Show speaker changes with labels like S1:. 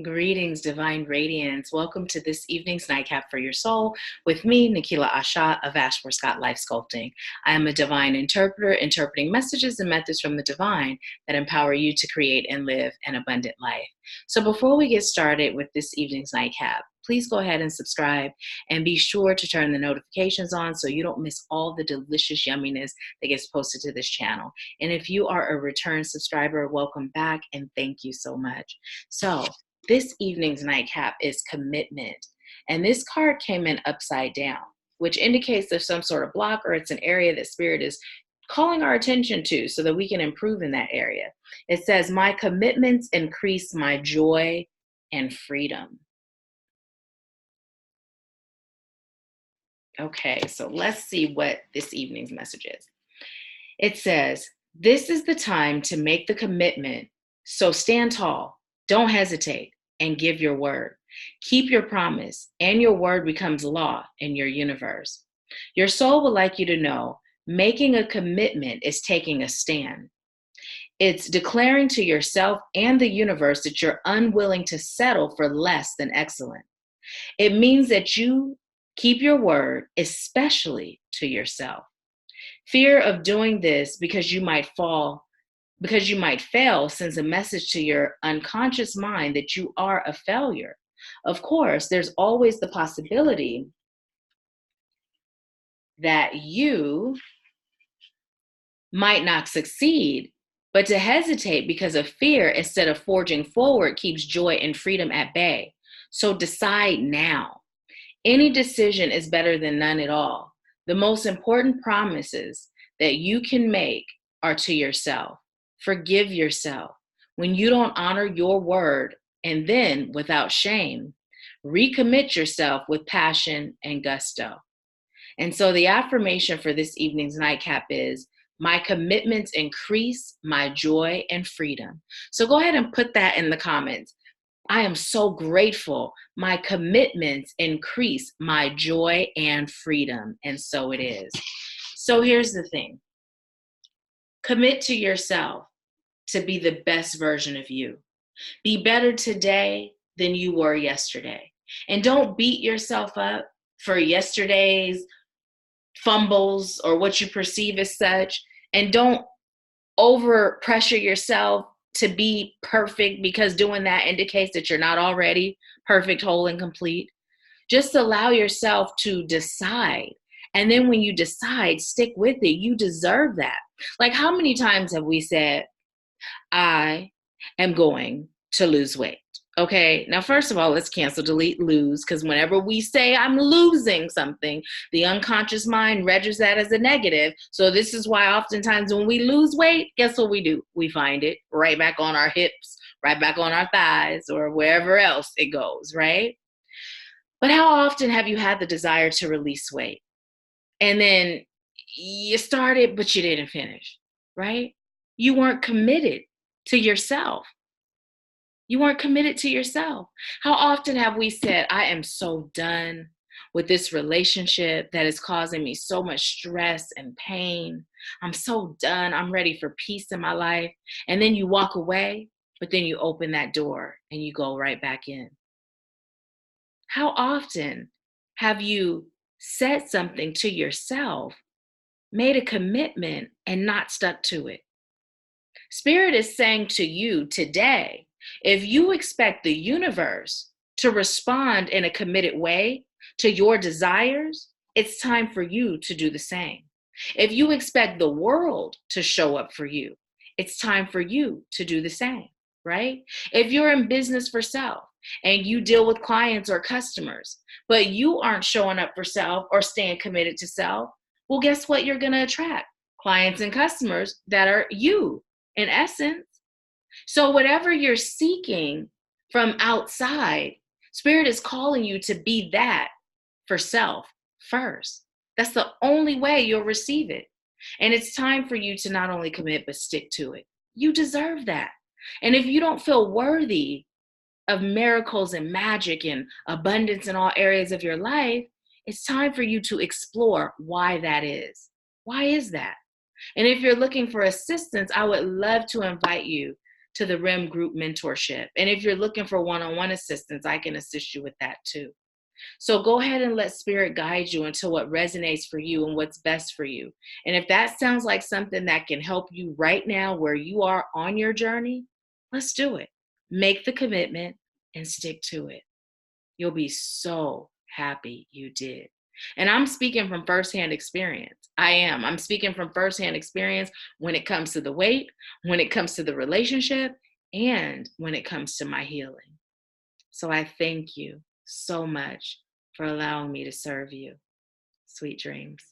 S1: Greetings, Divine Radiance. Welcome to this evening's Nightcap for Your Soul with me, Nahkila Isha of AshworthScott Life Sculpting. I am a divine interpreter, interpreting messages and methods from the divine that empower you to create and live an abundant life. So before we get started with this evening's Nightcap, please go ahead and subscribe and be sure to turn the notifications on so you don't miss all the delicious yumminess that gets posted to this channel. And if you are a return subscriber, welcome back and thank you so much. So this evening's nightcap is commitment. And this card came in upside down, which indicates there's some sort of block or it's an area that Spirit is calling our attention to so that we can improve in that area. It says, my commitments increase my joy and freedom. Okay, so let's see what this evening's message is. It says, this is the time to make the commitment, so stand tall. Don't hesitate and give your word. Keep your promise, and your word becomes law in your universe. Your soul would like you to know making a commitment is taking a stand. It's declaring to yourself and the universe that you're unwilling to settle for less than excellent. It means that you keep your word, especially to yourself. Fear of doing this because you might fail sends a message to your unconscious mind that you are a failure. Of course, there's always the possibility that you might not succeed, but to hesitate because of fear instead of forging forward keeps joy and freedom at bay. So decide now. Any decision is better than none at all. The most important promises that you can make are to yourself. Forgive yourself when you don't honor your word, and then, without shame, recommit yourself with passion and gusto. And so the affirmation for this evening's nightcap is, my commitments increase my joy and freedom. So go ahead and put that in the comments. I am so grateful. My commitments increase my joy and freedom. And so it is. So here's the thing. Commit to yourself to be the best version of you. Be better today than you were yesterday. And don't beat yourself up for yesterday's fumbles or what you perceive as such. And don't over pressure yourself to be perfect, because doing that indicates that you're not already perfect, whole, and complete. Just allow yourself to decide. And then when you decide, stick with it. You deserve that. Like, how many times have we said, I am going to lose weight? Okay, now first of all, let's cancel, delete, lose, because whenever we say I'm losing something, the unconscious mind registers that as a negative. So this is why oftentimes when we lose weight, guess what we do? We find it right back on our hips, right back on our thighs, or wherever else it goes, right? But how often have you had the desire to release weight? And then you started, but you didn't finish, right? You weren't committed to yourself. You weren't committed to yourself. How often have we said, I am so done with this relationship that is causing me so much stress and pain. I'm so done. I'm ready for peace in my life. And then you walk away, but then you open that door and you go right back in. How often have you said something to yourself, made a commitment, and not stuck to it? Spirit is saying to you today, if you expect the universe to respond in a committed way to your desires, it's time for you to do the same. If you expect the world to show up for you, it's time for you to do the same, right? If you're in business for self and you deal with clients or customers, but you aren't showing up for self or staying committed to self, well, guess what you're going to attract? Clients and customers that are you, in essence. So whatever you're seeking from outside, Spirit is calling you to be that for self first. That's the only way you'll receive it. And it's time for you to not only commit, but stick to it. You deserve that. And if you don't feel worthy of miracles and magic and abundance in all areas of your life, it's time for you to explore why that is. Why is that? And if you're looking for assistance, I would love to invite you to the REM group mentorship. And if you're looking for one-on-one assistance, I can assist you with that too. So go ahead and let spirit guide you into what resonates for you and what's best for you. And if that sounds like something that can help you right now where you are on your journey, let's do it. Make the commitment and stick to it. You'll be so happy you did. And I'm speaking from firsthand experience. I'm speaking from firsthand experience when it comes to the weight, when it comes to the relationship, and when it comes to my healing. So I thank you so much for allowing me to serve you. Sweet dreams.